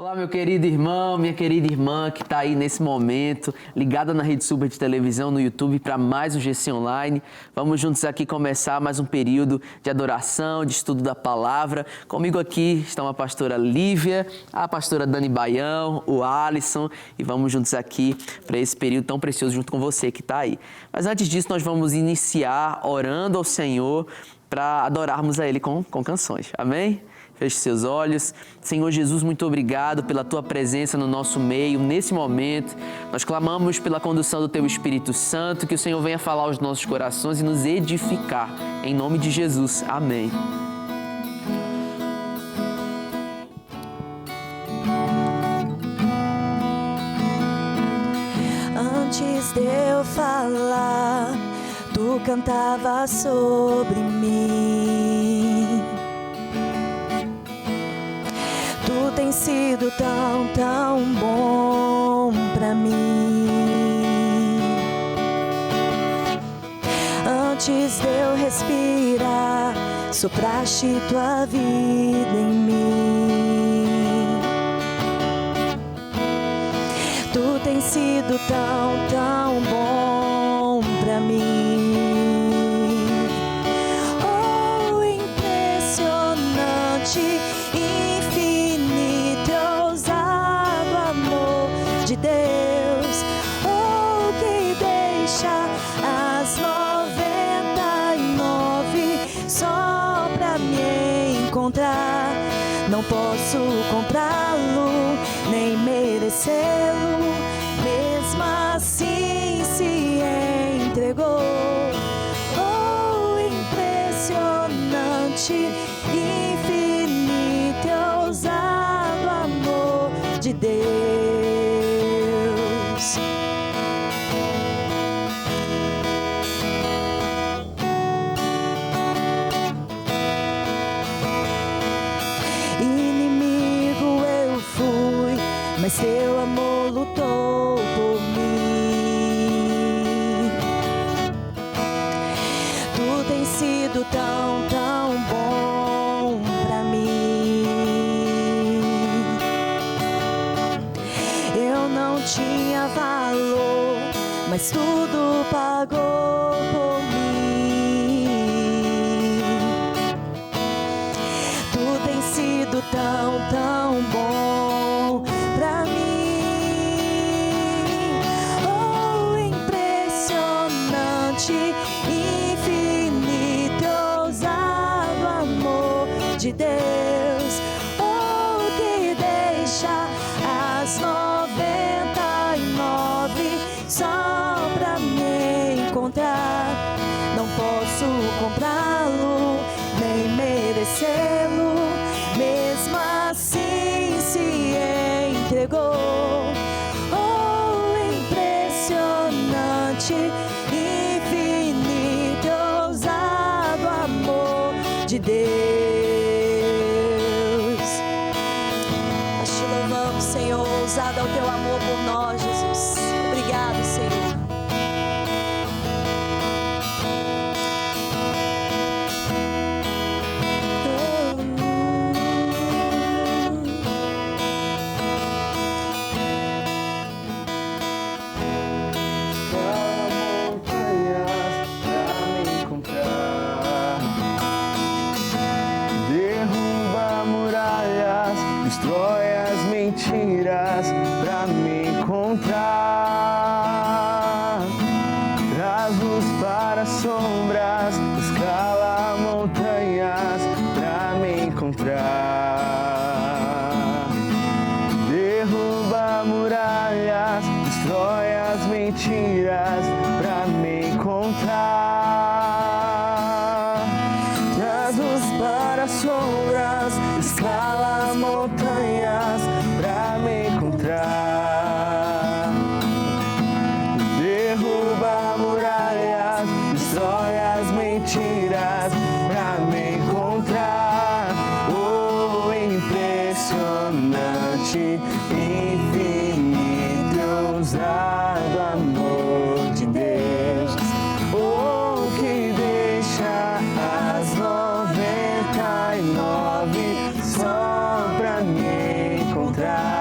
Olá, meu querido irmão, minha querida irmã que está aí nesse momento, ligada na Rede Super de televisão, no YouTube, para mais um GC Online. Vamos juntos aqui começar mais um período de adoração, de estudo da palavra. Comigo aqui estão a pastora Lívia, a pastora Dani Baião, o Alisson, e vamos juntos aqui para esse período tão precioso junto com você que está aí. Mas antes disso, nós vamos iniciar orando ao Senhor para adorarmos a Ele com canções. Amém? Feche seus olhos. Senhor Jesus, muito obrigado pela Tua presença no nosso meio, nesse momento. Nós clamamos pela condução do Teu Espírito Santo, que o Senhor venha falar aos nossos corações e nos edificar. Em nome de Jesus. Amém. Antes de eu falar, Tu cantava sobre mim. Tu tens sido tão bom pra mim. Antes de eu respirar, sopraste Tua vida em mim. Tu tens sido tão bom pra mim. Oh, impressionante, de Deus, oh, que deixa as 99 só pra me encontrar. Não posso comprá-lo, nem merecê-lo, mesmo assim se entregou. Oh, impressionante, infinito e ousado amor de Deus. Inimigo eu fui, mas Teu amor lutou por mim. Tu tens sido tão bom pra mim. Eu não tinha valor, mas tudo pagou por mim. Tu tens sido tão bom pra mim. Oh, impressionante, infinito e ousado amor de Deus. Oh, que deixa as 99 só pra me encontrar. Não posso comprá-lo, nem merecê-lo, mesmo assim se entregou. Oh, impressionante, infinito e ousado amor de Deus. Nós te louvamos, Senhor, ousado é o Teu amor por nós, Jesus. Obrigado, Senhor. Destrói as mentiras pra me encontrar. Traz luz para sombras, escala montanhas pra me encontrar. Derruba muralhas, destrói as mentiras pra me encontrar. Traz luz para sombras, escala montanhas pra me encontrar. Derruba muralhas, destrói as mentiras pra me encontrar. Oh, impressionante, infinito e ousado amor de Deus. Oh, que deixa as 99 só pra me encontrar.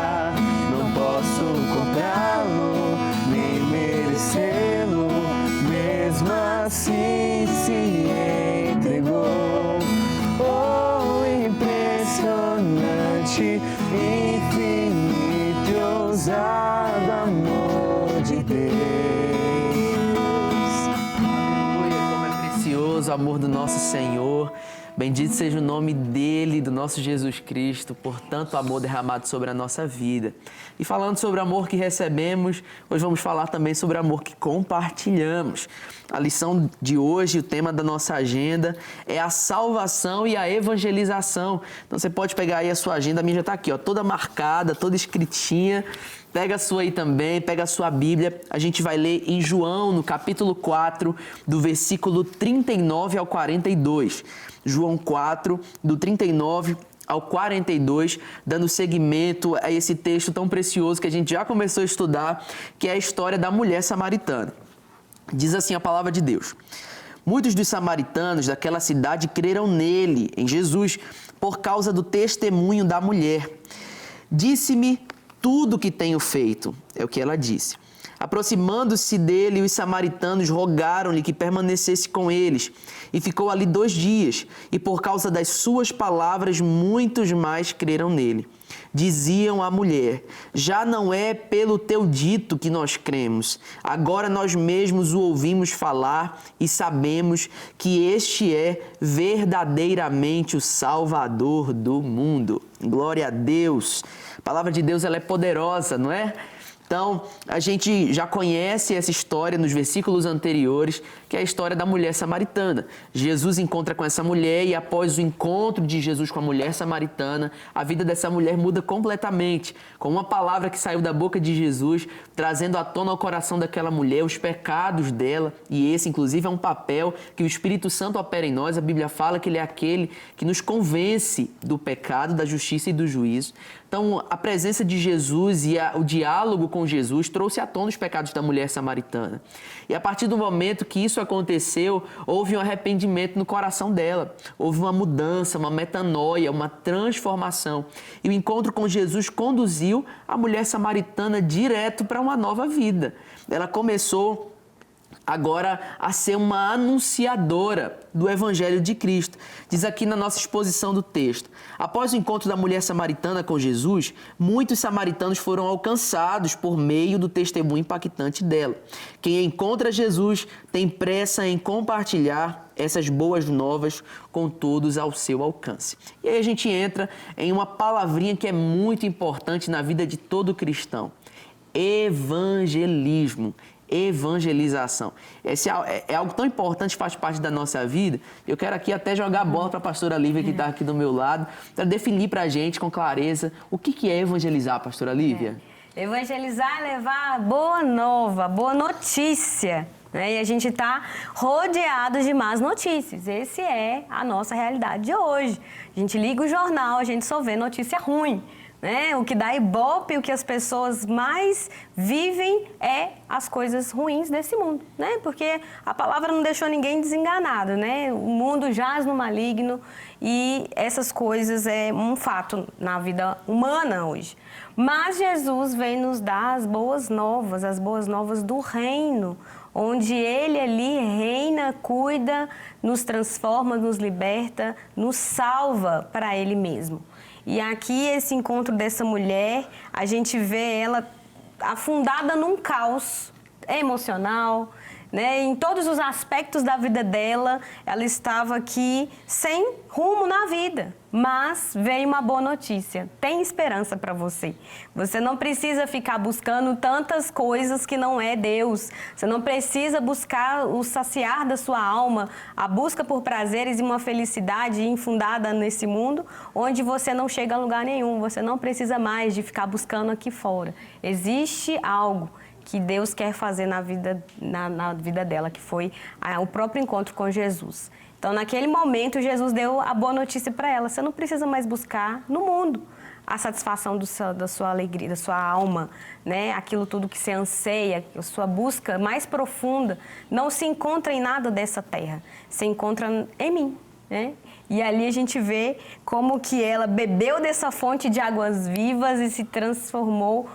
infinito e ousado amor de Deus. Aleluia, como é precioso o amor do nosso Senhor. Bendito seja o nome dele, do nosso Jesus Cristo, por tanto amor derramado sobre a nossa vida. E falando sobre o amor que recebemos, hoje vamos falar também sobre o amor que compartilhamos. A lição de hoje, o tema da nossa agenda é a salvação e a evangelização. Então você pode pegar aí a sua agenda, a minha já está aqui, ó, toda marcada, toda escritinha. Pega a sua aí também, pega a sua Bíblia. A gente vai ler em João, no capítulo 4, do versículo 39 ao 42. João 4, do 39 ao 42, dando seguimento a esse texto tão precioso que a gente já começou a estudar, que é a história da mulher samaritana. Diz assim a palavra de Deus: muitos dos samaritanos daquela cidade creram nele, em Jesus, por causa do testemunho da mulher. Disse-me tudo o que tenho feito, é o que ela disse. Aproximando-se dele, os samaritanos rogaram-lhe que permanecesse com eles. E ficou ali 2 dias, e por causa das suas palavras, muitos mais creram nele. Diziam à mulher: já não é pelo teu dito que nós cremos. Agora nós mesmos o ouvimos falar e sabemos que este é verdadeiramente o Salvador do mundo. Glória a Deus. A palavra de Deus, ela é poderosa, não é? Então, a gente já conhece essa história nos versículos anteriores, que é a história da mulher samaritana. Jesus encontra com essa mulher e após o encontro de Jesus com a mulher samaritana, a vida dessa mulher muda completamente. Com uma palavra que saiu da boca de Jesus, trazendo à tona ao coração daquela mulher os pecados dela. E esse, inclusive, é um papel que o Espírito Santo opera em nós. A Bíblia fala que ele é aquele que nos convence do pecado, da justiça e do juízo. Então, a presença de Jesus e o diálogo com Jesus trouxe à tona os pecados da mulher samaritana. E a partir do momento que isso aconteceu, houve um arrependimento no coração dela. Houve uma mudança, uma metanoia, uma transformação. E o encontro com Jesus conduziu a mulher samaritana direto para uma nova vida. Ela começou agora a ser uma anunciadora do Evangelho de Cristo. Diz aqui na nossa exposição do texto: após o encontro da mulher samaritana com Jesus, muitos samaritanos foram alcançados por meio do testemunho impactante dela. Quem encontra Jesus tem pressa em compartilhar essas boas novas com todos ao seu alcance. E aí a gente entra em uma palavrinha que é muito importante na vida de todo cristão: evangelismo. Evangelização. Esse é algo tão importante, faz parte da nossa vida. Eu quero aqui até jogar a bola para a pastora Lívia, que está aqui do meu lado, para definir para a gente com clareza o que é evangelizar, pastora Lívia. Evangelizar é levar boa nova, boa notícia. Né? E a gente está rodeado de más notícias. Essa é a nossa realidade de hoje. A gente liga o jornal, a gente só vê notícia ruim. Né? O que dá ibope, o que as pessoas mais vivem é as coisas ruins desse mundo, né? Porque a palavra não deixou ninguém desenganado, né? O mundo jaz no maligno e essas coisas é um fato na vida humana hoje. Mas Jesus vem nos dar as boas novas do reino, onde Ele ali reina, cuida, nos transforma, nos liberta, nos salva para Ele mesmo. E aqui, esse encontro dessa mulher, a gente vê ela afundada num caos emocional, né? Em todos os aspectos da vida dela, ela estava aqui sem rumo na vida. Mas veio uma boa notícia, tem esperança para você. Você não precisa ficar buscando tantas coisas que não é Deus. Você não precisa buscar o saciar da sua alma, a busca por prazeres e uma felicidade infundada nesse mundo, onde você não chega a lugar nenhum. Você não precisa mais de ficar buscando aqui fora. Existe algo que Deus quer fazer na vida dela, que foi o próprio encontro com Jesus. Então, naquele momento, Jesus deu a boa notícia para ela. Você não precisa mais buscar no mundo a satisfação da sua alegria, da sua alma, né? Aquilo tudo que você anseia, a sua busca mais profunda, não se encontra em nada dessa terra. Se encontra em mim, né? E ali a gente vê como que ela bebeu dessa fonte de águas vivas e se transformou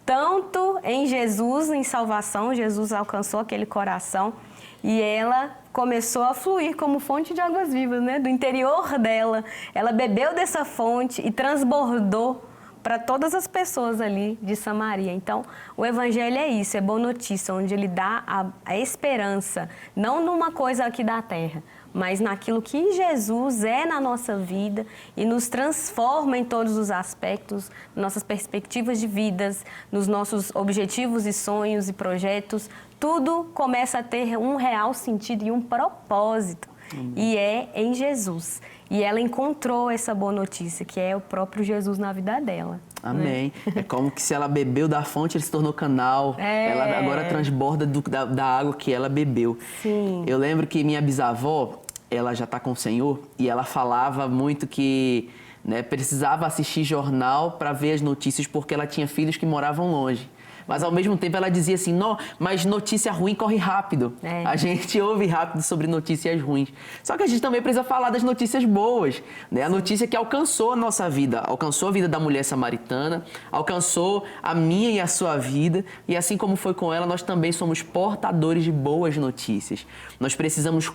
tanto em Jesus, em salvação. Jesus alcançou aquele coração e ela começou a fluir como fonte de águas vivas, né? Do interior dela. Ela bebeu dessa fonte e transbordou para todas as pessoas ali de Samaria. Então, o evangelho é isso, é boa notícia, onde ele dá a esperança, não numa coisa aqui da terra, mas naquilo que Jesus é na nossa vida e nos transforma em todos os aspectos, nossas perspectivas de vidas, nos nossos objetivos e sonhos e projetos. Tudo começa a ter um real sentido e um propósito. E é em Jesus. E ela encontrou essa boa notícia, que é o próprio Jesus na vida dela. Amém. Né? É como que se ela bebeu da fonte, ele se tornou canal. Ela agora transborda da água que ela bebeu. Sim. Eu lembro que minha bisavó, ela já está com o Senhor, e ela falava muito que, né, precisava assistir jornal para ver as notícias, porque ela tinha filhos que moravam longe. Mas, ao mesmo tempo, ela dizia assim, não, mas notícia ruim corre rápido. A gente ouve rápido sobre notícias ruins. Só que a gente também precisa falar das notícias boas, né? A notícia que alcançou a nossa vida, alcançou a vida da mulher samaritana, alcançou a minha e a sua vida. E assim como foi com ela, nós também somos portadores de boas notícias. Nós precisamos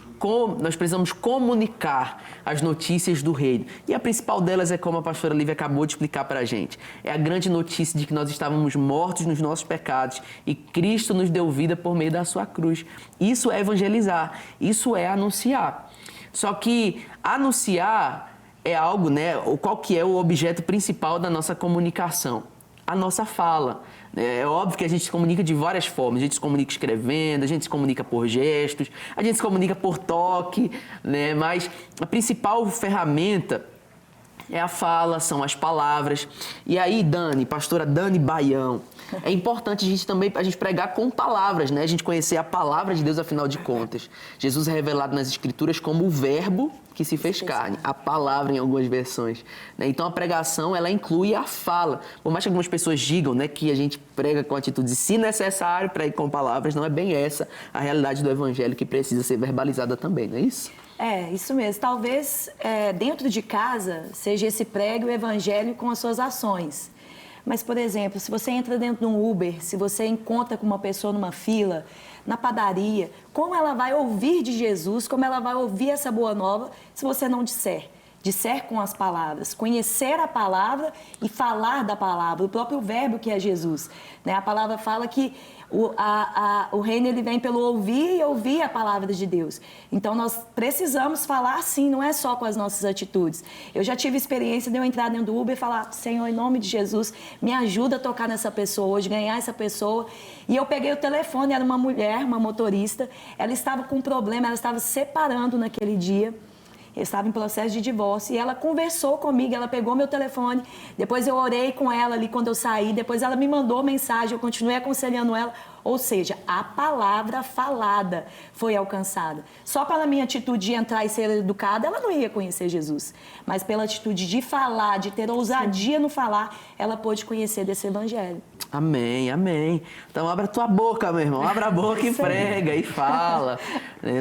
comunicar as notícias do reino. E a principal delas é como a pastora Lívia acabou de explicar para a gente. É a grande notícia de que nós estávamos mortos nos nossos pecados e Cristo nos deu vida por meio da sua cruz. Isso é evangelizar, isso é anunciar. Só que anunciar é algo, né? Qual que é o objeto principal da nossa comunicação? A nossa fala. É óbvio que a gente se comunica de várias formas. A gente se comunica escrevendo, a gente se comunica por gestos, a gente se comunica por toque, né? Mas a principal ferramenta é a fala, são as palavras. E aí, pastora Dani Baião, é importante a gente pregar com palavras, né? A gente conhecer a palavra de Deus, afinal de contas. Jesus é revelado nas Escrituras como o verbo que se fez carne, a palavra em algumas versões, né? Então a pregação, ela inclui a fala. Por mais que algumas pessoas digam, né, que a gente prega com atitudes, se necessário, pregue com palavras, não é bem essa a realidade do evangelho que precisa ser verbalizada também, não é isso? É, isso mesmo. Talvez dentro de casa seja esse pregue o evangelho com as suas ações. Mas, por exemplo, se você entra dentro de um Uber, se você encontra com uma pessoa numa fila, na padaria, como ela vai ouvir de Jesus, como ela vai ouvir essa boa nova se você não disser? Disser com as palavras, conhecer a palavra e falar da palavra, o próprio verbo que é Jesus, né? A palavra fala que o reino ele vem pelo ouvir e ouvir a palavra de Deus. Então nós precisamos falar sim, não é só com as nossas atitudes. Eu já tive experiência de eu entrar dentro do Uber e falar, Senhor, em nome de Jesus, me ajuda a tocar nessa pessoa hoje, ganhar essa pessoa. E eu peguei o telefone, era uma mulher, uma motorista, ela estava com um problema, ela estava separando naquele dia. Eu estava em processo de divórcio e ela conversou comigo, ela pegou meu telefone, depois eu orei com ela ali quando eu saí, depois ela me mandou mensagem, eu continuei aconselhando ela, ou seja, a palavra falada foi alcançada. Só pela minha atitude de entrar e ser educada, ela não ia conhecer Jesus, mas pela atitude de falar, de ter ousadia no falar, ela pôde conhecer desse evangelho. Amém, amém. Então abra a tua boca, meu irmão, abra a boca e prega e fala.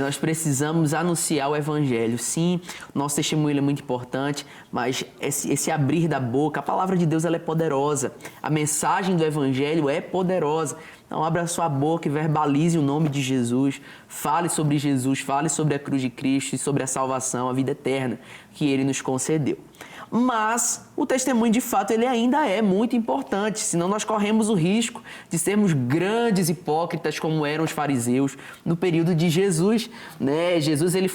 Nós precisamos anunciar o evangelho. Sim, nosso testemunho é muito importante, mas esse abrir da boca, a palavra de Deus ela é poderosa. A mensagem do evangelho é poderosa. Então abra a sua boca e verbalize o nome de Jesus. Fale sobre Jesus, fale sobre a cruz de Cristo e sobre a salvação, a vida eterna que Ele nos concedeu. Mas o testemunho, de fato, ele ainda é muito importante, senão nós corremos o risco de sermos grandes hipócritas como eram os fariseus no período de Jesus, né? Jesus, ele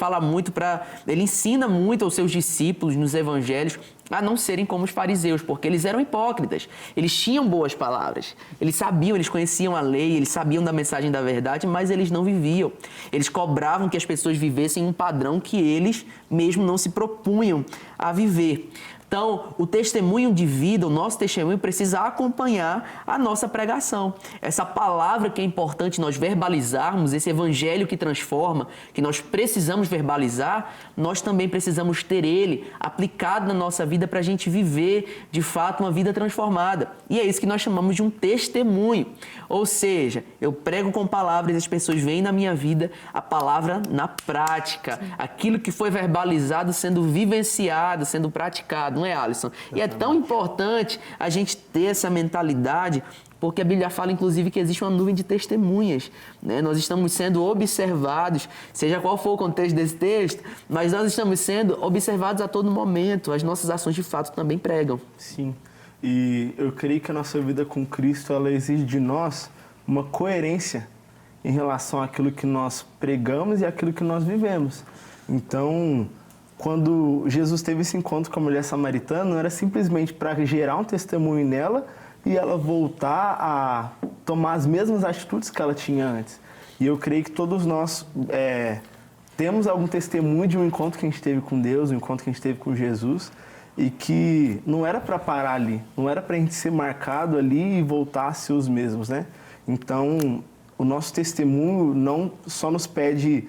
ele ensina muito aos seus discípulos nos evangelhos a não serem como os fariseus, porque eles eram hipócritas. Eles tinham boas palavras, eles sabiam, eles conheciam a lei, eles sabiam da mensagem da verdade, mas eles não viviam. Eles cobravam que as pessoas vivessem um padrão que eles mesmo não se propunham a viver. Então, o testemunho de vida, o nosso testemunho precisa acompanhar a nossa pregação. Essa palavra que é importante nós verbalizarmos, esse evangelho que transforma, que nós precisamos verbalizar, nós também precisamos ter ele aplicado na nossa vida para a gente viver, de fato, uma vida transformada. E é isso que nós chamamos de um testemunho. Ou seja, eu prego com palavras e as pessoas veem na minha vida a palavra na prática. Aquilo que foi verbalizado sendo vivenciado, sendo praticado. Não é, Alisson? E é tão importante a gente ter essa mentalidade, porque a Bíblia fala, inclusive, que existe uma nuvem de testemunhas, né? Nós estamos sendo observados, seja qual for o contexto desse texto, mas nós estamos sendo observados a todo momento. As nossas ações, de fato, também pregam. Sim. E eu creio que a nossa vida com Cristo, ela exige de nós uma coerência em relação àquilo que nós pregamos e àquilo que nós vivemos. Então, quando Jesus teve esse encontro com a mulher samaritana, não era simplesmente para gerar um testemunho nela e ela voltar a tomar as mesmas atitudes que ela tinha antes. E eu creio que todos nós temos algum testemunho de um encontro que a gente teve com Deus, um encontro que a gente teve com Jesus, e que não era para parar ali, não era para a gente ser marcado ali e voltar a ser os mesmos, né? Então, o nosso testemunho não só nos pede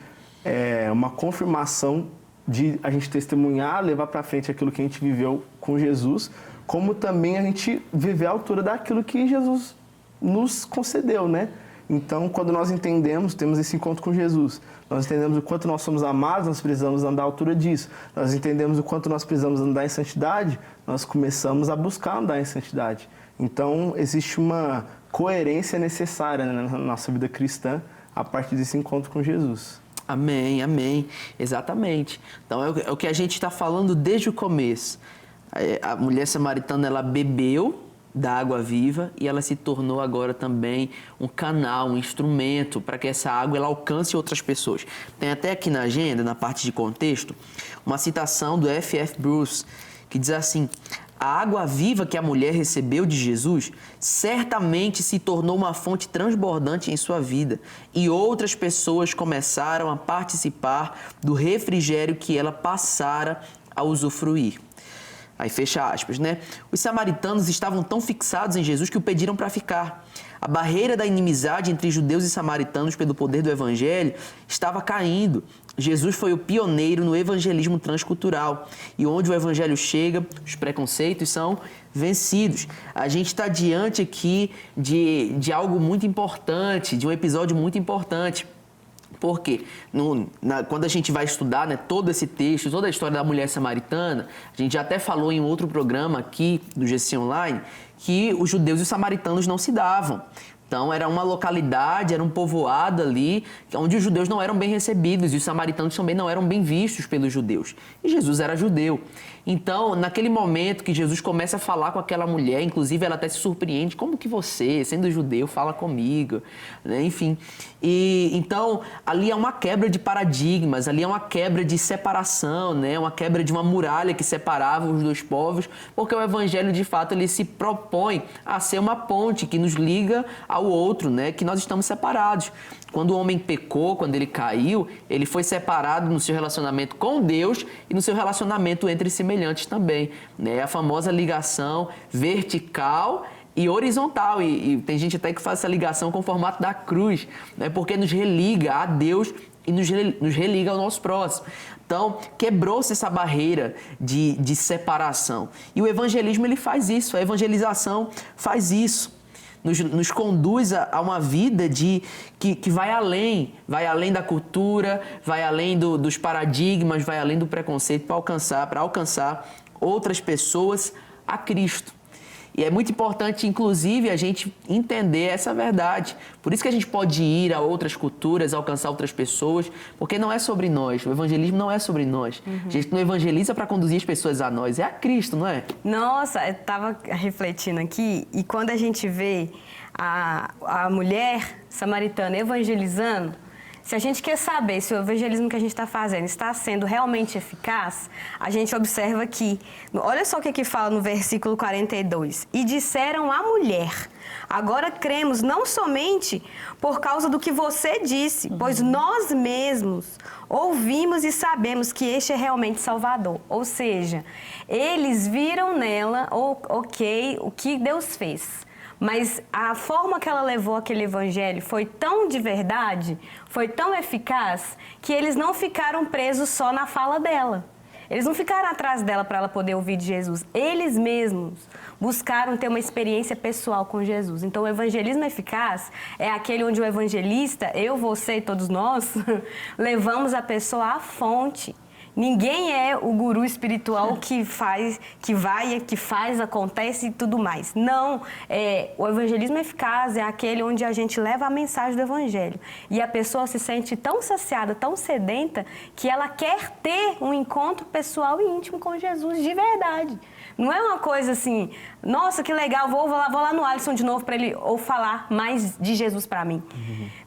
uma confirmação de a gente testemunhar, levar para frente aquilo que a gente viveu com Jesus, como também a gente viver à altura daquilo que Jesus nos concedeu, né? Então, quando nós entendemos, temos esse encontro com Jesus, nós entendemos o quanto nós somos amados, nós precisamos andar à altura disso. Nós entendemos o quanto nós precisamos andar em santidade, nós começamos a buscar andar em santidade. Então, existe uma coerência necessária, né, na nossa vida cristã a partir desse encontro com Jesus. Amém, amém. Exatamente. Então, é o que a gente está falando desde o começo. A mulher samaritana, ela bebeu da água viva e ela se tornou agora também um canal, um instrumento para que essa água ela alcance outras pessoas. Tem até aqui na agenda, na parte de contexto, uma citação do F.F. Bruce, que diz assim: a água viva que a mulher recebeu de Jesus certamente se tornou uma fonte transbordante em sua vida e outras pessoas começaram a participar do refrigério que ela passara a usufruir. Aí fecha aspas, né? Os samaritanos estavam tão fixados em Jesus que o pediram para ficar. A barreira da inimizade entre judeus e samaritanos pelo poder do evangelho estava caindo. Jesus foi o pioneiro no evangelismo transcultural. E onde o evangelho chega, os preconceitos são vencidos. A gente está diante aqui de algo muito importante, de um episódio muito importante. Por quê? Quando a gente vai estudar, né, todo esse texto, toda a história da mulher samaritana, a gente já até falou em outro programa aqui do GC Online que os judeus e os samaritanos não se davam. Então, era uma localidade, era um povoado ali, onde os judeus não eram bem recebidos e os samaritanos também não eram bem vistos pelos judeus. E Jesus era judeu. Então, naquele momento que Jesus começa a falar com aquela mulher, inclusive ela até se surpreende, como que você, sendo judeu, fala comigo? Né? Enfim, então, ali é uma quebra de paradigmas, ali é uma quebra de separação, né? Uma quebra de uma muralha que separava os dois povos, porque o evangelho, de fato, ele se propõe a ser uma ponte que nos liga ao outro, né? Que nós estamos separados. Quando o homem pecou, quando ele caiu, ele foi separado no seu relacionamento com Deus e no seu relacionamento entre semelhantes também, né? A famosa ligação vertical e horizontal. E tem gente até que faz essa ligação com o formato da cruz, né? Porque nos religa a Deus e nos religa ao nosso próximo. Então, quebrou-se essa barreira de separação. E o evangelismo, ele faz isso, a evangelização faz isso. Nos conduz a uma vida que vai além da cultura, vai além dos paradigmas, vai além do preconceito para alcançar outras pessoas a Cristo. E é muito importante, inclusive, a gente entender essa verdade. Por isso que a gente pode ir a outras culturas, alcançar outras pessoas, porque não é sobre nós. O evangelismo não é sobre nós. A gente não evangeliza para conduzir as pessoas a nós, é a Cristo, não é? Nossa, eu estava refletindo aqui e quando a gente vê a mulher samaritana evangelizando, se a gente quer saber se o evangelismo que a gente está fazendo está sendo realmente eficaz, a gente observa que, olha só o que fala no versículo 42. E disseram à mulher: agora cremos não somente por causa do que você disse, pois nós mesmos ouvimos e sabemos que este é realmente Salvador. Ou seja, eles viram nela, o que Deus fez. Mas a forma que ela levou aquele evangelho foi tão de verdade, foi tão eficaz, que eles não ficaram presos só na fala dela. Eles não ficaram atrás dela para ela poder ouvir de Jesus. Eles mesmos buscaram ter uma experiência pessoal com Jesus. Então, o evangelismo eficaz é aquele onde o evangelista, eu, você e todos nós, levamos a pessoa à fonte. Ninguém é o guru espiritual que faz, acontece e tudo mais. Não, o evangelismo eficaz é aquele onde a gente leva a mensagem do evangelho. E a pessoa se sente tão saciada, tão sedenta, que ela quer ter um encontro pessoal e íntimo com Jesus de verdade. Não é uma coisa assim, nossa, que legal, vou lá no Alisson de novo para ele ou falar mais de Jesus para mim.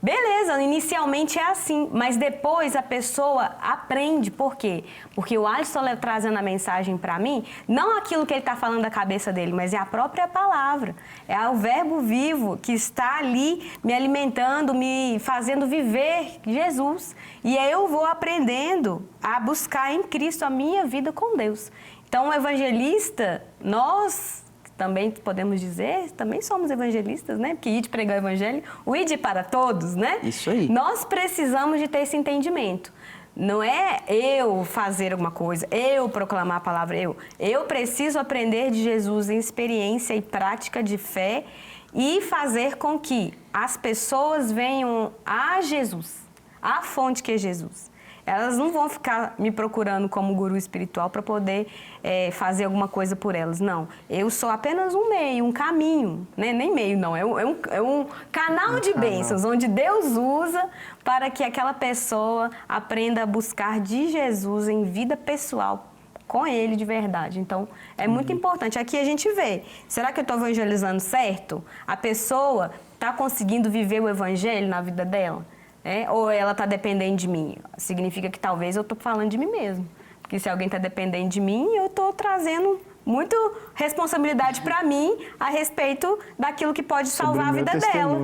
Beleza, inicialmente é assim, mas depois a pessoa aprende. Por quê? Porque o Alisson trazendo a mensagem para mim, não aquilo que ele está falando da cabeça dele, mas é a própria palavra. É o verbo vivo que está ali me alimentando, me fazendo viver Jesus. E aí eu vou aprendendo a buscar em Cristo a minha vida com Deus. Então, o evangelista, nós também podemos dizer, também somos evangelistas, né? Porque ide pregar o evangelho, o ide para todos, né? Isso aí. Nós precisamos de ter esse entendimento. Não é eu fazer alguma coisa, eu proclamar a palavra, eu preciso aprender de Jesus em experiência e prática de fé e fazer com que as pessoas venham a Jesus, a fonte que é Jesus. Elas não vão ficar me procurando como guru espiritual para poder fazer alguma coisa por elas. Não, eu sou apenas um meio, um caminho, né? Nem meio não, é um canal de bênçãos, onde Deus usa para que aquela pessoa aprenda a buscar de Jesus em vida pessoal, com Ele de verdade. Então, é muito importante. Aqui a gente vê, será que eu estou evangelizando certo? A pessoa está conseguindo viver o evangelho na vida dela? Ou ela está dependendo de mim? Significa que talvez eu estou falando de mim mesmo. Porque se alguém está dependendo de mim, eu estou trazendo muito responsabilidade para mim a respeito daquilo que pode salvar a vida dela.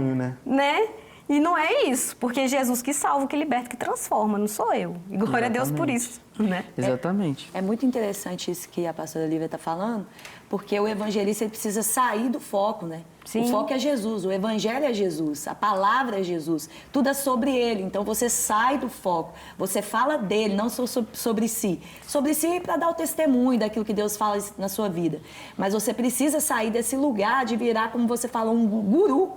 Né? E não é isso, porque é Jesus que salva, que liberta, que transforma, não sou eu. E glória a Deus por isso. Né? Exatamente. É muito interessante isso que a pastora Lívia está falando, porque o evangelista ele precisa sair do foco, né? Sim. O foco é Jesus, o evangelho é Jesus, a palavra é Jesus, tudo é sobre ele. Então você sai do foco, você fala dele, não sobre si. Sobre si para dar o testemunho daquilo que Deus fala na sua vida. Mas você precisa sair desse lugar de virar, como você falou, um guru,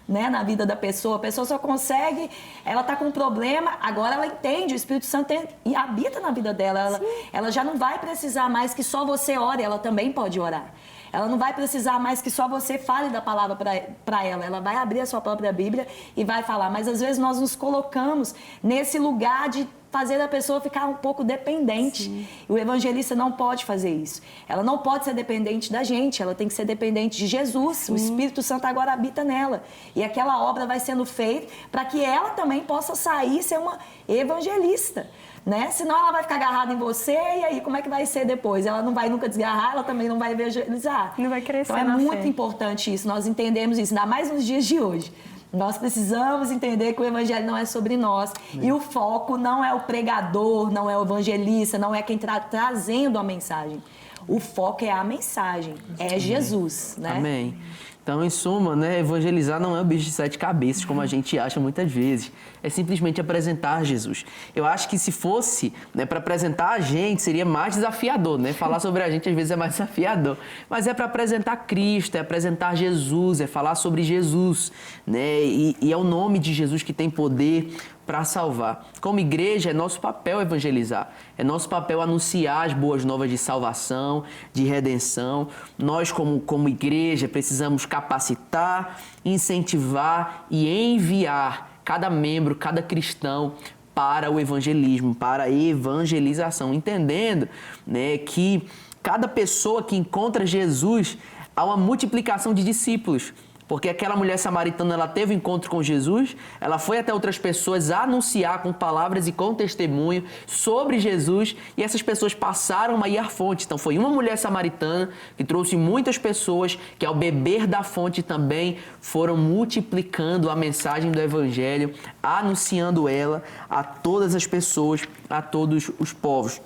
né, na vida da pessoa. A pessoa só consegue, ela está com um problema, agora ela entende, o Espírito Santo e habita na vida dela. Ela já não vai precisar mais que só você ore, ela também pode orar. Ela não vai precisar mais que só você fale da palavra para ela. Ela vai abrir a sua própria Bíblia e vai falar. Mas às vezes nós nos colocamos nesse lugar de fazer a pessoa ficar um pouco dependente. Sim. E o evangelista não pode fazer isso. Ela não pode ser dependente da gente, ela tem que ser dependente de Jesus. Sim. O Espírito Santo agora habita nela. E aquela obra vai sendo feita para que ela também possa sair e ser uma evangelista. Né? Senão ela vai ficar agarrada em você e aí como é que vai ser depois? Ela não vai nunca desgarrar, ela também não vai evangelizar. Não vai crescer. Então é muito importante isso, nós entendemos isso, ainda mais nos dias de hoje. Nós precisamos entender que o evangelho não é sobre nós. E o foco não é o pregador, não é o evangelista, não é quem está trazendo a mensagem. O foco é a mensagem, é Jesus, né? Amém. Então, em suma, né, evangelizar não é um bicho de 7 cabeças, como a gente acha muitas vezes. É simplesmente apresentar Jesus. Eu acho que se fosse, né, para apresentar a gente, seria mais desafiador, né? Falar sobre a gente às vezes é mais desafiador. Mas é para apresentar Cristo, é apresentar Jesus, é falar sobre Jesus, né? E é o nome de Jesus que tem poder para salvar. Como igreja, é nosso papel evangelizar. É nosso papel anunciar as boas novas de salvação, de redenção. Nós, como igreja, precisamos capacitar, incentivar e enviar cada membro, cada cristão para o evangelismo, para a evangelização, entendendo, né, que cada pessoa que encontra Jesus, há uma multiplicação de discípulos. Porque aquela mulher samaritana, ela teve um encontro com Jesus, ela foi até outras pessoas anunciar com palavras e com testemunho sobre Jesus, e essas pessoas passaram a ir à fonte. Então foi uma mulher samaritana que trouxe muitas pessoas que ao beber da fonte também foram multiplicando a mensagem do evangelho, anunciando ela a todas as pessoas, a todos os povos.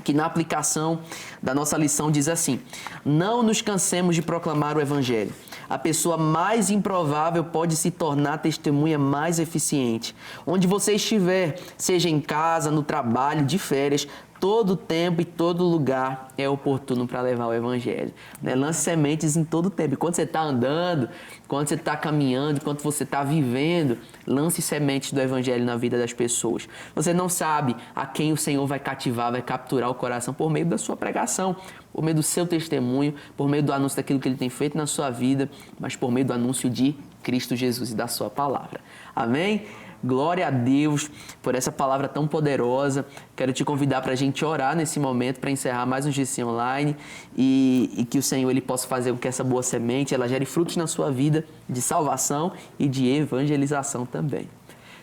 Que na aplicação da nossa lição diz assim: não nos cansemos de proclamar o evangelho. A pessoa mais improvável pode se tornar testemunha mais eficiente. Onde você estiver, seja em casa, no trabalho, de férias, todo tempo e todo lugar é oportuno para levar o evangelho. Né? Lance sementes em todo tempo. E quando você está andando, quando você está caminhando, enquanto você está vivendo, lance sementes do evangelho na vida das pessoas. Você não sabe a quem o Senhor vai cativar, vai capturar o coração por meio da sua pregação, por meio do seu testemunho, por meio do anúncio daquilo que Ele tem feito na sua vida, mas por meio do anúncio de Cristo Jesus e da sua palavra. Amém? Glória a Deus por essa palavra tão poderosa. Quero te convidar para a gente orar nesse momento, para encerrar mais um GC Online e que o Senhor ele possa fazer com que essa boa semente ela gere frutos na sua vida de salvação e de evangelização também.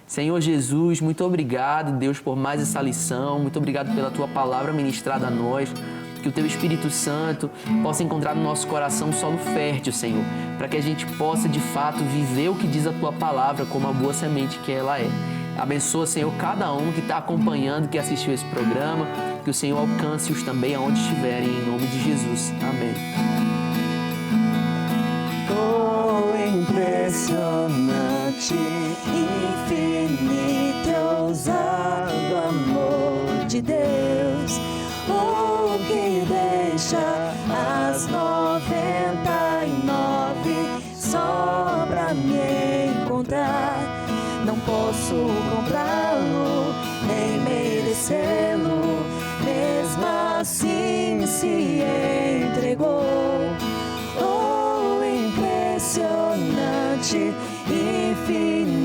Senhor Jesus, muito obrigado, Deus, por mais essa lição. Muito obrigado pela Tua palavra ministrada a nós. Que o Teu Espírito Santo possa encontrar no nosso coração um solo fértil, Senhor, para que a gente possa, de fato, viver o que diz a Tua palavra como a boa semente que ela é. Abençoa, Senhor, cada um que está acompanhando, que assistiu esse programa, que o Senhor alcance-os também aonde estiverem, em nome de Jesus. Amém. Oh, impressionante, infinito e ousado amor de Deus. Oh, que deixa as 99 só pra me encontrar. Não posso comprá-lo, nem merecê-lo, mesmo assim se entregou. Oh, impressionante, infinito